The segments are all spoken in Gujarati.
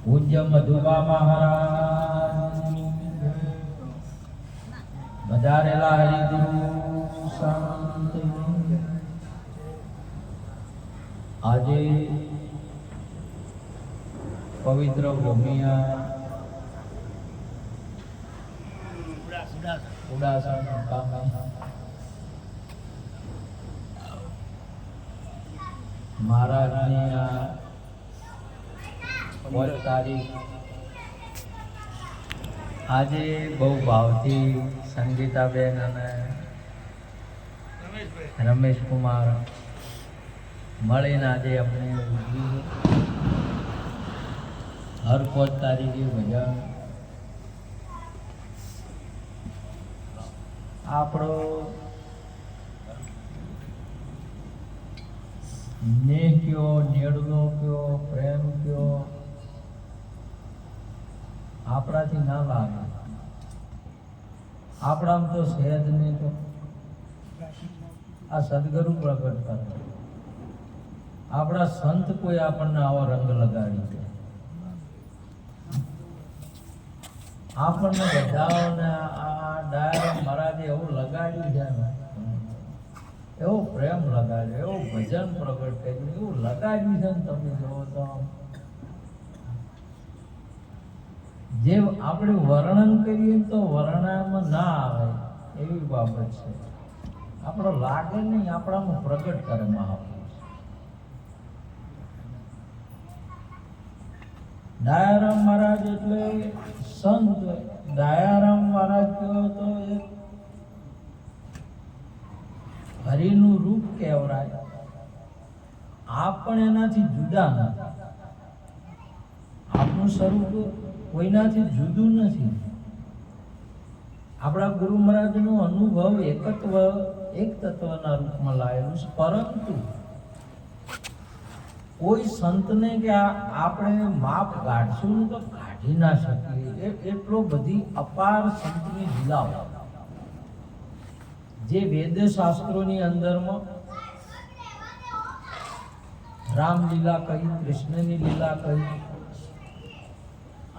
પૂજ્ય મધુબા મહારાજ વધારેલા હરિગુરુ સંત આજે પવિત્ર ભૂમિયા ઉડાસા મુકામે મહારાજની આ 15 તારીખ આજે બહુ ભાવથી સંગીતાબેન અને રમેશ કુમાર મળીને આજે અમને ઉજવી હર 5 તારીખે ભજન આપણો સ્નેહ કયો, નેડલો કયો, પ્રેમ કયો આપણાથી ના લાગે. આપણામાં તો સહેજ નહીં તો આ સદગુરુ પ્રગટ કરે. આપણા સંત કોઈ આપણને આવો રંગ લગાડી દે. આપણને બધાને આ ડાયરો મહારાજે એવું લગાડ્યું છે ને, એવો પ્રેમ લગાડ્યો, એવું ભજન પ્રગટ કર્યું, એવું લગાડ્યું છે ને તમે જોવો તો જે આપણે વર્ણન કરીએ તો વર્ણનમાં ના આવે એવી બાબત છે. આપણો લાગે નહીં, આપણામાં પ્રગટ કરે મહાપુરુષ. દયારામ મહારાજ એટલે સંત. દયારામ મહારાજ કયો તો એક હરિનું રૂપ કહેવાય. આપણે એનાથી જુદા નથી. આપણું સ્વરૂપ કોઈનાથી જુદું નથી. આપણા ગુરુ મહારાજનો અનુભવ એકત્વ એક તત્વના રૂપમાં લાયેલું છે. પરંતુ કોઈ સંતને કે આપણે માપ કાઢશું તો કાઢી ના શકીએ. એટલો બધી અપાર સંતની લીલાઓ જે વેદ શાસ્ત્રોની અંદરમાં રામલીલા કહી, કૃષ્ણની લીલા કહી,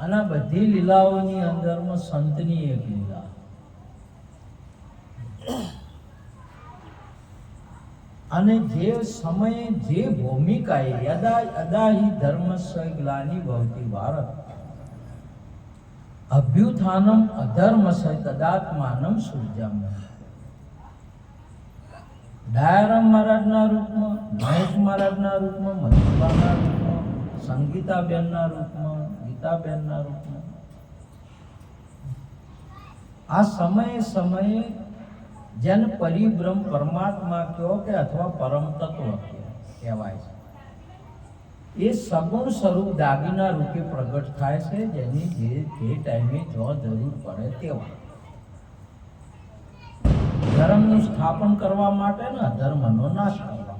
અને બધી લીલાઓની અંદરમાં સંતની એક લીલા. અને જે સમયે જે ભૂમિકાએ યદા યદા હિ ધર્મસ્ય ગ્લાનિ ભવતિ ભારત અભ્યુત્થાનમ અધર્મસ્ય તદાત્માનમ સૃજામ્ય. દયારામ મહારાજના રૂપમાં, મહેશ મહારાજના રૂપમાં, મધુબાના રૂપમાં, સંગીતાબેનના રૂપમાં, ગીતાબેનના રૂપમાં આ સમયે સમયે જેને પરિબ્રહ્મ પરમાત્મા કહો કે અથવા પરમ તત્વ કહેવાય છે, એ સગુણ સ્વરૂપ દાગીના રૂપે પ્રગટ થાય છે. જેની જે ટાઈમે જો જરૂર પડે તેવા ધર્મનું સ્થાપન કરવા માટે ને અધર્મનો નાશ કરવા.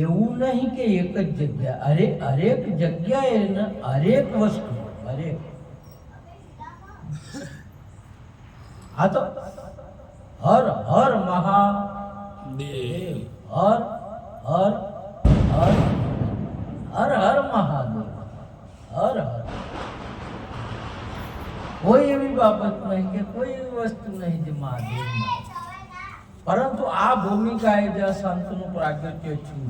એવું નહીં કે એક જ જગ્યા, હરેક જગ્યાએ ને હરેક વસ્તુ, હરેક આ તો હર હર મહાદેવ, હર હર હર હર હર મહાદેવ, હર હર. કોઈ એવી બાબત નહીં કે કોઈ એવી વસ્તુ નહીં જે મહાદેવ ના. પરંતુ આ ભૂમિકાએ જે સંતનું પ્રાગટ્ય છું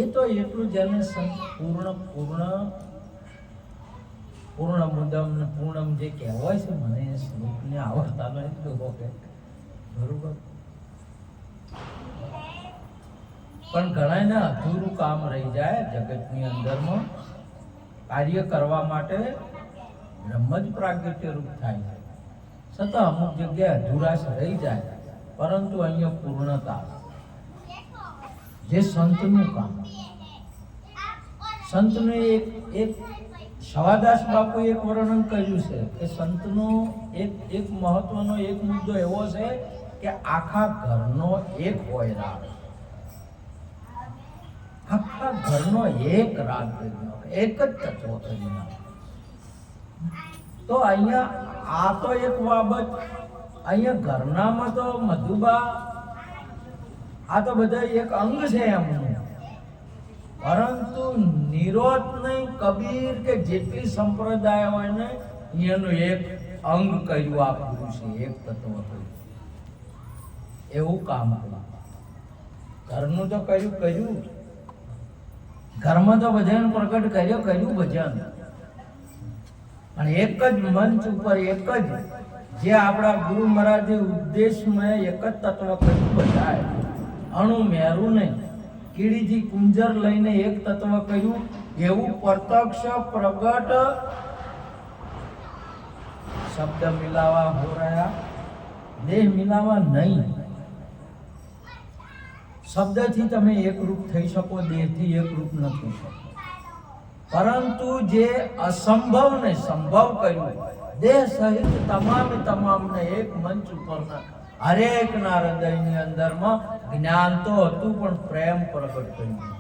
એ તો એટલું જેને સંત પૂર્ણ મુદમ ને પૂર્ણમ જે કહેવાય છે, મને એ શ્લોકને આવડતા નથી લોકો કે બરોબર, પણ ઘણાને અધૂરું કામ રહી જાય જગતની અંદરમાં. કાર્ય કરવા માટે બ્રહ્મ જ પ્રાગટ્ય રૂપ થાય છે, છતાં અમુક જગ્યાએ અધૂરાશ રહી જાય. પરંતુ અહીંયા પૂર્ણતા જે સંતનું કામ. સંતને એક સવાદાસ બાપુ એક વર્ણન કર્યું છે કે સંતનો એક મહત્વનો એક મુદ્દો એવો છે કે આખા ઘરનો એક હોય રાગ. આખા ઘરનો એક રાગ કરી નાખે, એક જ તત્વ કરી નાખે. તો અહીંયા આ તો એક બાબત. અહીંયા ઘરનામાં તો મધુબા આ તો બધા એક અંગ છે એમનું. પરંતુ નિરોધ નહીં, કબીર કે જેટલી સંપ્રદાય હોય ને એનું એક અંગ કર્યું આ પુરુષે, એક તત્વ કર્યું. એવું કામ કર્યું. ઘરનું તો કર્યું, ઘરમાં તો ભજન પ્રગટ કર્યું ભજન, પણ એક જ મંચ ઉપર એક જ જે આપણા ગુરુ મહારાજે ઉદ્દેશમાં એક જ તત્વ કર્યું બધાય, અણુ મેરું નહીં, કીડીથી કુંજર લઈને એક તત્વ કર્યું. એવું પ્રત્યક્ષ પ્રગટ શબ્દ મિલાવા હો રહ્યા, દેહ મિલાવા નહીં. શબ્દથી તમે એકરૂપ થઈ શકો, દેહથી એકરૂપ ન થઈ શકો. પરંતુ જે અસંભવને સંભવ કર્યું, દેહ સહિત તમામને એક મંચ ઉપરના હરેકના હૃદયની અંદરમાં જ્ઞાન તો હતું, પણ પ્રેમ પ્રગટ કર્યું.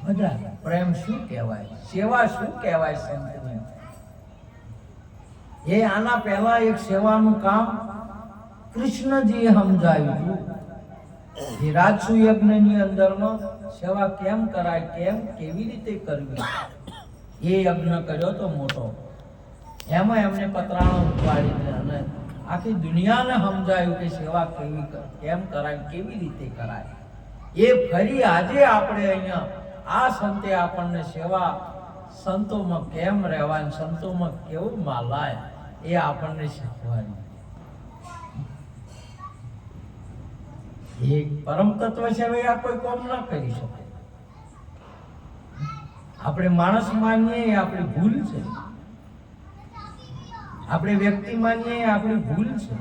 બધા પ્રેમ શું કહેવાય, સેવા શું કહેવાય સંતની? એ આના પહેલા એક સેવાનું કામ કૃષ્ણજીએ સમજાવ્યું હતું. જે રાજસુ યજ્ઞની અંદરમાં સેવા કેમ કરાય, કેવી રીતે કરવી, એ યજ્ઞ કર્યો તો મોટો. એમાં એમને પતરાણો ઉપાડીને અને આખી દુનિયાને સમજાયું કે સેવા કેમ કરાય, કેવી રીતે કરાય. એ ફરી આજે આપણે અહીંયા આ સંતે આપણને સેવા સંતોમાં કેમ રહેવાય, સંતોમાં કેવું માલાય, એ આપણને શીખવાડ્યું. એક પરમ તત્વ છે, આ કોઈ કોમ ના કરી શકે. આપણે માણસ માનીએ એ આપણી ભૂલ છે, આપણે વ્યક્તિ માનીએ એ આપણી ભૂલ છે.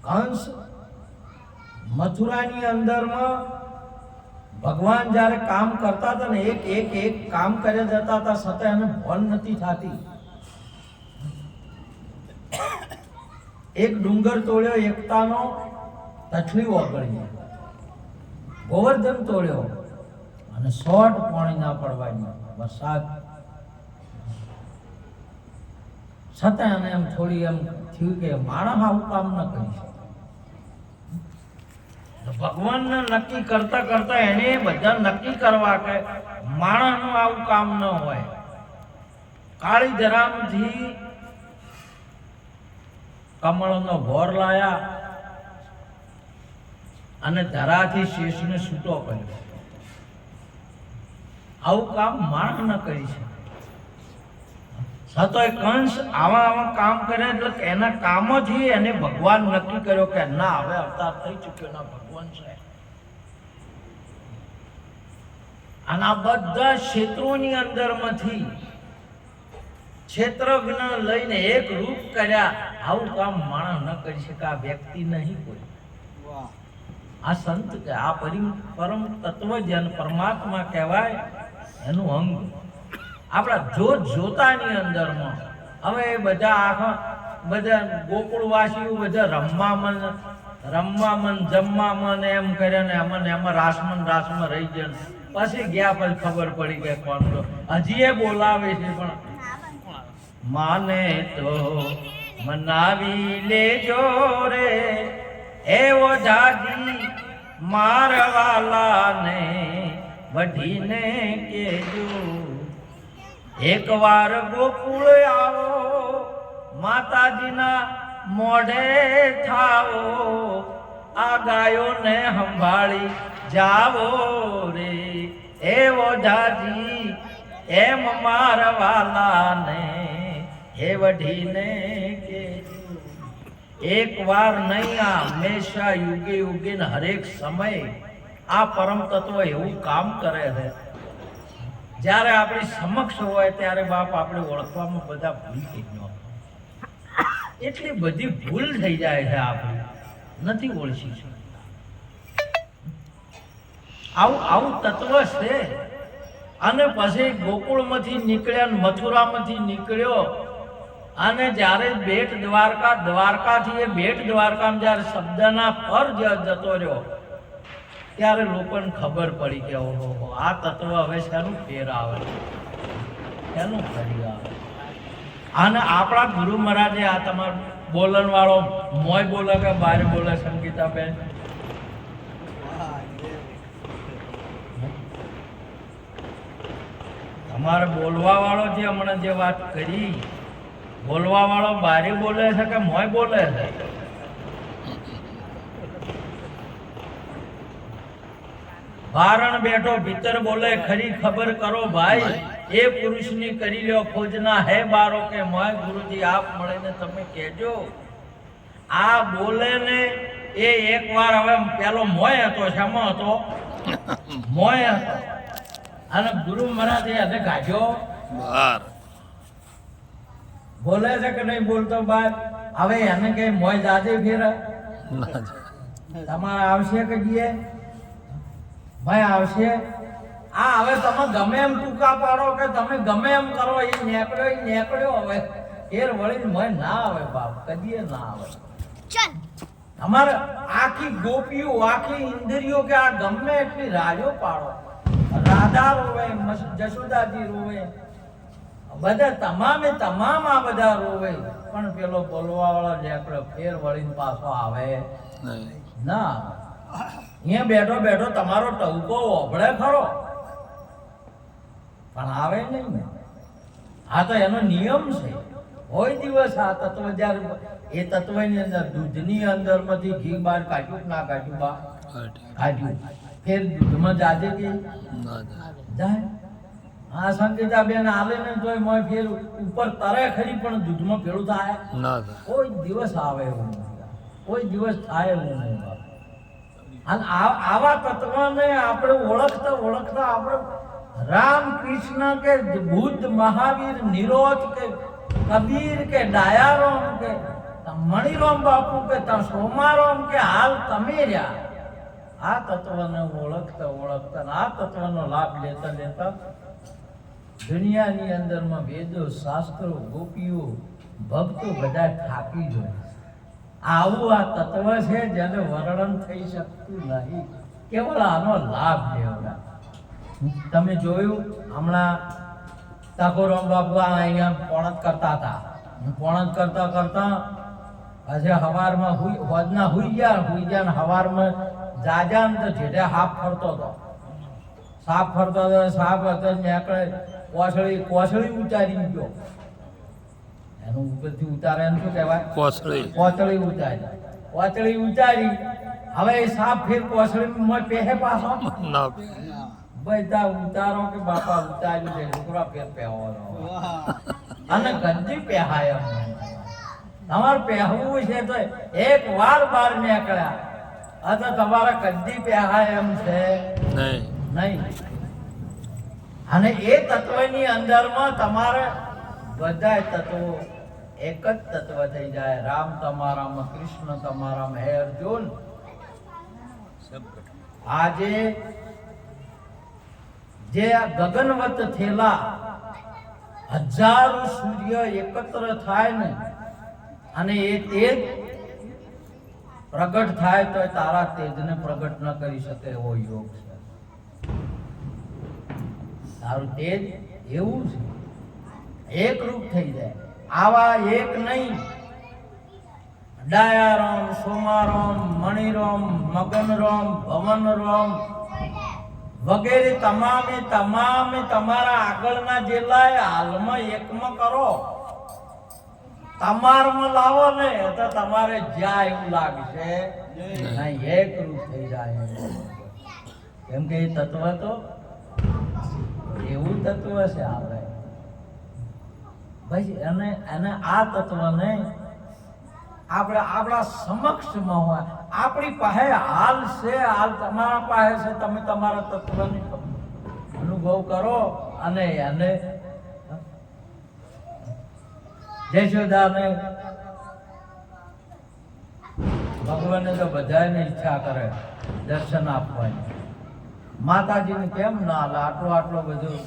કંસ મથુરાની અંદરમાં ભગવાન જ્યારે કામ કરતા હતા ને, એક કામ કરે જતા હતા, છતાં એને ભોન નથી થતી. એક ડુંગર તોડ્યો, એકતાનો તછલી ઓગળી, ગોવર્ધન તોડ્યો અને 100 પાણી ના પડવાની વરસાદ, છતાં એને એમ થોડી એમ થયું કે માણસ આવું કામ ન કરી શકે. ભગવાનને નક્કી કરતા કરતા એને બધા નક્કી કરવા કે માણસનું આવું કામ ન હોય. કાળી ધરામથી કમળનો ભોર લાયા અને ધરાથી શેષને છૂટો કર્યો. આવું કામ માણસ ન કરી શકે. છતાંય કંસ આવા કામ કરે એટલે એના કામોથી એને ભગવાન નક્કી કર્યો કે ના, હવે અવતાર થઈ ચૂક્યો, ના ભગવાન છે. આના બધા ક્ષેત્રોની અંદરમાંથી ક્ષેત્રજ્ઞ લઈને એક રૂપ કર્યા. આવું કામ માણસ ન કરી શકે, આ વ્યક્તિ નહીં કોઈ. આ સંત કે આ પરમ તત્વ જેને પરમાત્મા કહેવાય, એનું અંગ આપણા જોતાની અંદરમાં. હવે બધા આખા બધા ગોકુળવાસીઓ બધા રમવામાં જમવામાં એમ કરે ને એમાં રાસમાં રહી જાય. પછી ગયા પછી ખબર પડી કે કોણ તો હજી એ બોલાવે છે, પણ માને તો મનાવી લેજો રે એવો જાજી મારવાલાને વઢીને કેજો. એકવાર ગોકુળ આવો, માતાજીના મોઢે થાવો, આ ગાયોને સંભાળી જાવો રે એવો જાજી એમ મારવાલાને હે વઢીને કેજો. એક વાર નહીં, આ હંમેશા યુગે યુગે ને હરેક સમય આ પરમ તત્વ એવું કામ કરે છે. જ્યારે આપણી સમક્ષ હોય ત્યારે બાપ આપણે ઓળખવામાં બધા ભૂલ થઈ ગયો, એટલી બધી ભૂલ થઈ જાય છે, આપણે નથી ઓળખી શકતા. આવું તત્વ છે. અને પછી ગોકુળમાંથી નીકળ્યા, મથુરામાંથી નીકળ્યો અને જ્યારે બેટ દ્વારકાથી એ બેટ દ્વારકામાં જ્યારે શબ્દના પર જતો રહ્યો, ત્યારે લોકોને ખબર પડી કે ઓહો, આ તત્વ હવે શેનું ફેર આવે, શેનું ફરી આવે. અને આપણા ગુરુ મહારાજે આ તમારો બોલણ વાળો મોય બોલે કે બારે બોલે સંગીતાબેન? તમારે બોલવા વાળો જે હમણાં જે વાત કરી, બોલવા વાળો બારે બોલે છે કે મોય બોલે છે? બારણ બેઠો ભીતર બોલે ખરી ખબર કરો ભાઈ, એ પુરુષની કરી લ્યો ખોજના હે બારો કે મોય ગુરુજી આપ મળે ને તમે કહેજો. આ બોલે ને એ એકવાર હવે પેલો મોય હતો, શામાં હતો? મોય હતો. અને ગુરુ મહારાજે એને કાઢ્યો બહાર. બોલે છે કે નહીં બોલતો બાર? હવે એને કઈ મોય જાજે ફેર તમારે આવશે કે જીએ ભાઈ આવશે? આ હવે તમે ગમે એમ ટૂંકા પાડો કે તમે ગમે એમ કરો, એ નીકળ્યો હવે ફેર વળી મોય ના આવે બાપ, કદીએ ના આવે. અમારે આખી ગોપીઓ આખી ઇન્દ્રિયો કે આ ગમે એટલી રાજો પાડો, રાધા રોવે, જશોદાજી રોવે, બધા તમામે તમામ આ બધા રોવે, પણ પેલો બોલવા વાળો નીકળ્યો ફેર વળીને પાછો આવે ના. અહીંયા બેઠો બેઠો તમારો ટહુકો ઓભળે ખરો, પણ આવે નહીં. આ તો એનો નિયમ છે. કોઈ દિવસ આ તત્વ જ્યારે એ તત્વની અંદર દૂધની અંદર માંથી ઘી બહાર કાઢ્યું ના કાઢ્યું? બા કાઢ્યું. ફેર દૂધમાં જાજે કે જાય? આ સંગીતાબેન આલે ને તોય મોય ફેર ઉપર તરે ખરી, પણ દૂધમાં ભેળું થાય ના? કોઈ દિવસ આવે એવું નહીં, કોઈ દિવસ થાય એવું નહીં. અને આવા તત્વને આપણે ઓળખતા ઓળખતા આપણે રામ કૃષ્ણ કે બુદ્ધ મહાવીર નિરોધ કે કબીર કે ડાયારામ કે મણિરામ બાપુ કે સોમારામ કે હાલ તમે રહ્યા, આ તત્વને ઓળખતા ઓળખતા આ તત્વનો લાભ લેતા લેતા દુનિયાની અંદરમાં વેદો શાસ્ત્રો ગોપીઓ ભક્તો બધા થાકી જાય. આવું આ તત્વ છે જેને વર્ણન થઈ શકતું નહીં, કેવળ આનો લાભ લેવડા. તમે જોયું હમણાં ઠાકોરરામ બાપુ અહીંયા પોણત કરતા હતા. પોણત કરતા કરતા હજે હવારમાં હોજના હુઈ ગયા ને હવારમાં જાજા ને તો જેઠે હાફ ફરતો હતો. સાપ ફરતો હતો, સાપ હતો નીકળે કોસળી ઉતારી ગયો. એનું ઉપરથી ઉતારે એનું શું કહેવાય? કોસળી ઉતારી. કોસળી ઉતારી હવે એ સાપ ફેર કોસળી પહેરે પાછો બધા ઉતારો કે બાપા ઉતાર્યું છે છોકરા ફેર પહેવાનો અને ગંદી પહેાય. તમારે પહેવું છે તો એક વાર બહાર નીકળ્યા અથવા તમારે કદી પહેાય એમ છે નહીં. અને એ તત્વની અંદરમાં તમારે બધા તત્વો એક જ તત્વ થઈ જાય. રામ તમારામાં, કૃષ્ણ તમારામાં, હે અર્જુન. આજે જે આ ગગનવત થયેલા હજારો સૂર્ય એકત્ર થાય ને અને એ તેજ પ્રગટ થાય તો તારા તેજને પ્રગટ ન કરી શકે એવો યોગ છે. તારું તેજ એવું છે, એક રૂપ થઈ જાય. આવા એક નહીં, ડાયારામ, સોમારામ, મણિરામ, મગનરામ, ભવનરામ વગેરે તમામે તમારા આગળના જેટલા હાલમાં એકમાં કરો, તમારમાં લાવો ને તો તમારે જ્યાં એવું લાગશે નહીં, એક રૂપ થઈ જાય. કેમ કે એ તત્વ તો એવું તત્વ છે આપણે ભાઈ. એને આ તત્વને આપણે આપણા સમક્ષમાં હોય, આપણી પાસે હાલ છે, હાલ તમારા પાસે છે, તમે તમારા તત્વને અનુભવ કરો. અને એને જયશોદાને ભગવાને તો બધાને ઈચ્છા કરે દર્શન આપવાની. માતાજીને કેમ ના હાલે? આટલો બધું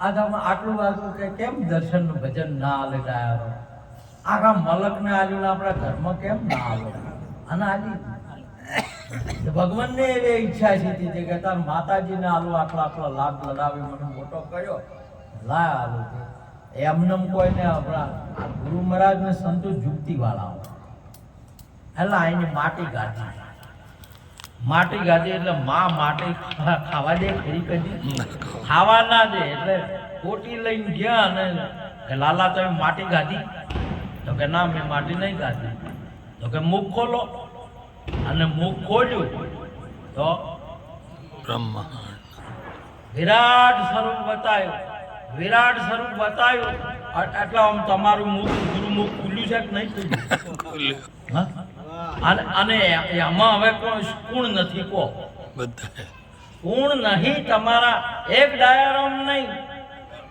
આટલું વાતું કે કેમ દર્શનનું ભજન ના હાલે? ડાયારો આખા મલકને આલ્યું આપણા ઘરમાં કેમ ના હાલે? અને આલી ભગવાનને એવી ઈચ્છા છે કે તાર માતાજીને આલો આટલા લાભ લડાવી મને મોટો કર્યો, લાય આલો. એમને કોઈને આપણા આ ગુરુ મહારાજ ને સંતો જુક્તિ વાળા એટલે એની માટી ગાધી એટલે માટી ખાવા દે ખરી કદી ખાવા ના દે એટલે કોટી લઈને ગયા અને કે લાલા તમે માટી ગાધી તો કે ના મેં માટી નહીં ગાધી તો કે મુખ ખોલો અને મુખ ખોલ્યું તો વિરાટ સ્વરૂપ બતાવ્યું એટલે આમ તમારું મુખ ગુરુમુખ ખુલ્યું છે કે નહીં ખુલ્યું અને એમાં હવે કોઈ ગુણ નથી કો ગુણ નહીં તમારા એક ડાયરામ નહીં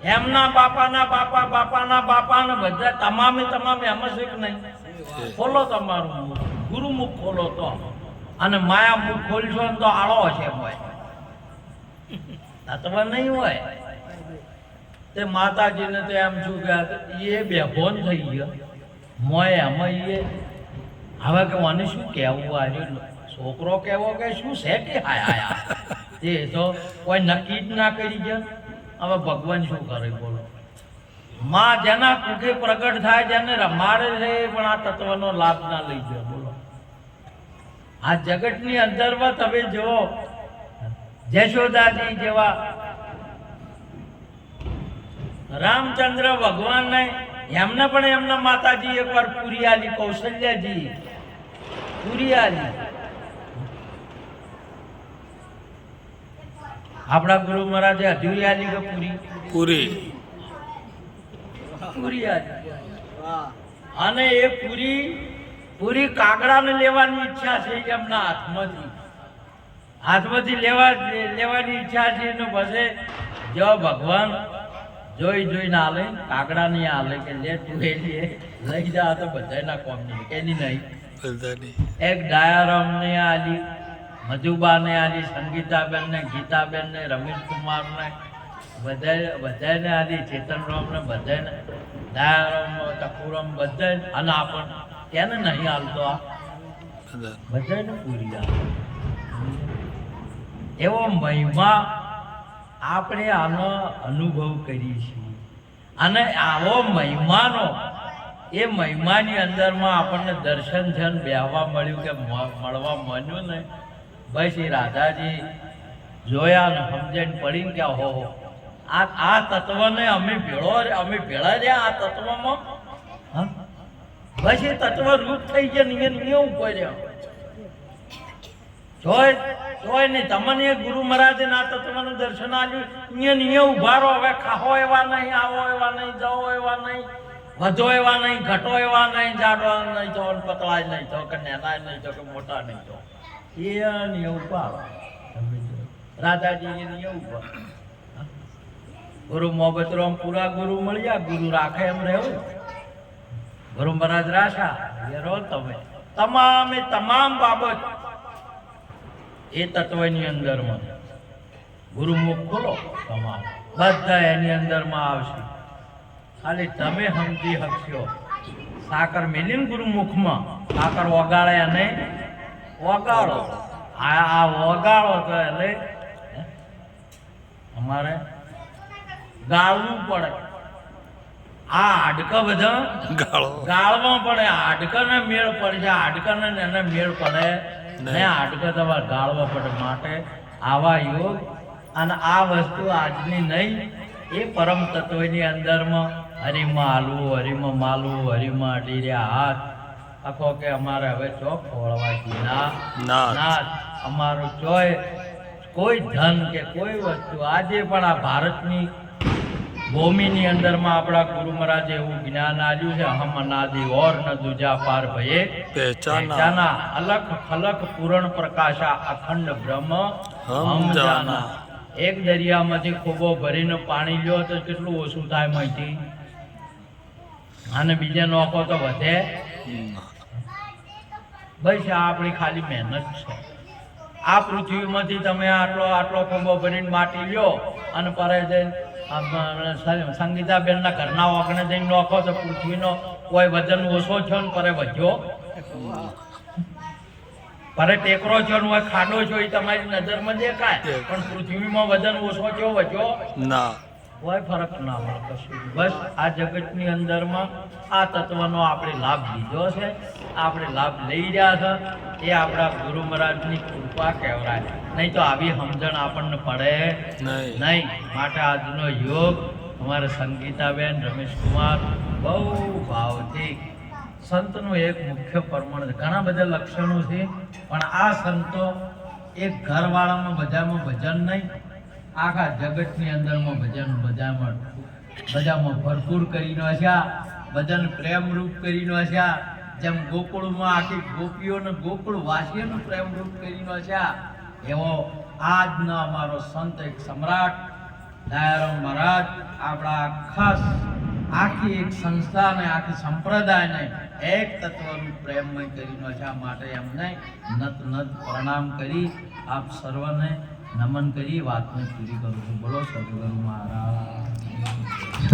એમના બાપાના બાપા ને બધા તમામે એમાં છે કે નહીં ખોલો તમારું મુખ ગુરુમુખ ખોલો તો અને માયા મુખ ખોલશો ને તો આળો હશે મોય તત્વ નહીં હોય તે માતાજીને તો એમ શું કે એ બેભોન થઈ ગયો મોય એમાં એ હવે કે મને શું કહેવું આજે છોકરો કહેવો કે શું છે કે હાય એ તો કોઈ નક્કી જ ના કરી ગયા હવે ભગવાન શું કરે બોલો માં જેના કુખે પ્રગટ થાય જેને રમાડે છે પણ આ તત્વનો લાભ ના લઈ જાય બોલો આ જગતની અંદરમાં તમે જુઓ જશોદાજી જેવા રામચંદ્ર ભગવાનને એમને પણ એમના માતાજી એકવાર પૂરી આલી કૌશલ્યાજી પૂરી આલી આપણા ગુરુ મહારાજે અધૂરી આલી કે પૂરી આલી અને એ પૂરી કાગડાને લેવાની ઈચ્છા છે એમના હાથમાંથી લેવાની ઈચ્છા છે એનો પછી જો ભગવાન જોઈને આલે કાગડાની આલે કે લે તું લઈ જા તો બધાના કોમ નહીં એની નહીં એક ડાયારામ ને આલી મધુબાને આલી સંગીતાબેન ને ગીતાબેન ને રમેશ કુમાર ને બધાને આલી ચેતનરામ ને બધાને ડાયારામ ટકુરમ બધા અને આપણ કેને નહીં હાલતો આ બધાને પૂરી આવે એવો મહિમા આપણે આનો અનુભવ કરીએ છીએ અને આવો મહિમાનો એ મહિમાની અંદરમાં આપણને દર્શન ધ્યાન બેહવા મળ્યું કે મળવા મળ્યું ને બસ એ રાધાજી જોયા ને સમજણ પડીને કે હો આ તત્વને અમે ભેળા રહ્યા આ તત્વમાં બસ એ તત્વ રૂપ થઈ ગયા નિયમ ઉપર જોય નહીં તમને ગુરુ મહારાજે ના તત્વનું દર્શન આપ્યું નિયમ ઉભા રહો હવે ખાઓ એવા નહીં આવો એવા નહીં જાઓ એવા નહીં વધો એવા નહીં ઘટો એવા નહીં જાડવા નહીં તો પતળા નહીં તો કે નેના નહીં તો કે મોટા નહીં તો એ નિયમ ઉભા રાધાજી એ નિયમ ઉભા ગુરુ મોહબ્બતરામ પૂરા ગુરુ મળ્યા ગુરુ રાખે એમ રહેવું ગુરુ મહારાજ રાશા એ રહો તમે તમામ બાબત એ તત્વની અંદરમાં ગુરુમુખ ખોલો તમામ બધા એની અંદરમાં આવશે ખાલી તમે સમજી શકશો સાકર મેલીને ગુરુમુખમાં સાકર વગાડે અને વગાડો આ વગાડો તો એટલે અમારે ગાળવું પડે આ હાડકા બધા ગાળવા પડે હાડકાને મેળ પડે છે હાડકાને એને મેળ પડે ને હાડકા તમારે ગાળવા પડે માટે આવા યોગ અને આ વસ્તુ આજની નહીં એ પરમ તત્વની અંદરમાં હરિમાં હાલવું હરિમાં માલવું હરિમાં અડીર્યા હાથ આખો કે અમારે હવે ચોક ખોળવાથી ના અમારું ચોય કોઈ ધન કે કોઈ વસ્તુ આજે પણ આ ભારતની ભૂમિની અંદરમાં આપણા ગુરુ મહારાજે એવું જ્ઞાન આપ્યું છે હમ અનાદિ ઓર ન દુજા પાર ભયે પહેચાના અલખ ખલક પૂરણ પ્રકાશા અખંડ બ્રહ્મ હમ જાના એક દરિયામાંથી ખૂબો ભરીને પાણી લ્યો તો કેટલું ઓછું થાય માહિતી અને બીજા નોખો તો વધે બસ આ આપણી ખાલી મહેનત છે આ પૃથ્વીમાંથી તમે આટલો ખૂબો ભરીને માટી લ્યો અને પરે જઈને સંગીતાબેનના ઘરના ઓગણે જઈને નોખો તો પૃથ્વીનો કોઈ વજન ઓછો થયો ને પરે વધ્યો પરે ટેકરો છો ને હોય ખાડો છો એ તમારી નજરમાં દેખાય પણ પૃથ્વીમાં વજન ઓછો થયો વધ્યો કોઈ ફરક ના મળે કશું. બસ આ જગતની અંદરમાં આ તત્વનો આપણે લાભ લીધો છે, આપણે લાભ લઈ રહ્યા છે, એ આપણા ગુરુ મહારાજની કૃપા કહેવાય. નહીં તો આવી સમજણ આપણને પડે નહીં. માટે આજનો યોગ અમારા સંગીતાબેન, રમેશકુમાર બહુ ભાવથી સંતનું એક મુખ્ય પ્રમાણ છે. ઘણા બધા લક્ષણો છે, પણ આ સંતો એક ઘરવાળામાં બધામાં ભજન નહીં, આખા જગતની અંદરમાં ભજન બધામાં ભરપૂર કરીને છે. બધાને પ્રેમરૂપ કરીને છે. જેમ ગોકુળમાં આખી ગોપીઓને ગોકુળ વાસીઓનું પ્રેમરૂપ કરીને છે, એવો આજનો અમારો સંત એક સમ્રાટ દયારામ મહારાજ આપણા આખી એક સંસ્થાને, આખી સંપ્રદાયને એક તત્વનું પ્રેમમય કરીને છે. માટે એમને નત પ્રણામ કરી આપ સર્વને નમન કરી વાતને પૂરી કરું છું. બોલો સદગુરુ મહારાજ.